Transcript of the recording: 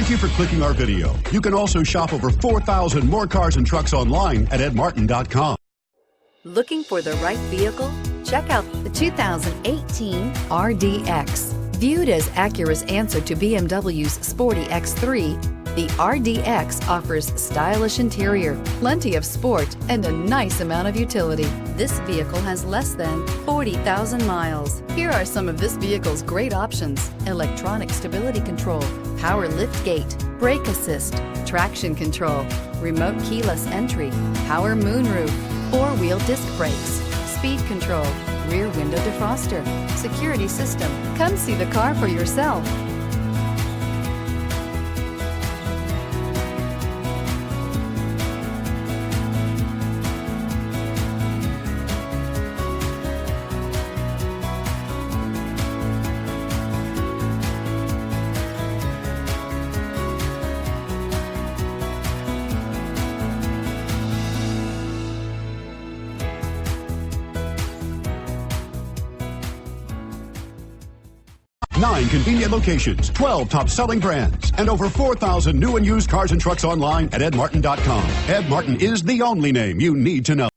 Thank you for clicking our video. You can also shop over 4,000 more cars and trucks online at edmartin.com. Looking for the right vehicle? Check out the 2018 RDX. Viewed as Acura's answer to BMW's sporty X3, the RDX offers stylish interior, plenty of sport, and a nice amount of utility. This vehicle has less than 40,000 miles. Here are some of this vehicle's great options: electronic stability control, power liftgate, brake assist, traction control, remote keyless entry, power moonroof, four-wheel disc brakes, speed control, rear window defroster, security system. Come see the car for yourself. Nine convenient locations, 12 top-selling brands, and over 4,000 new and used cars and trucks online at edmartin.com. Ed Martin is the only name you need to know.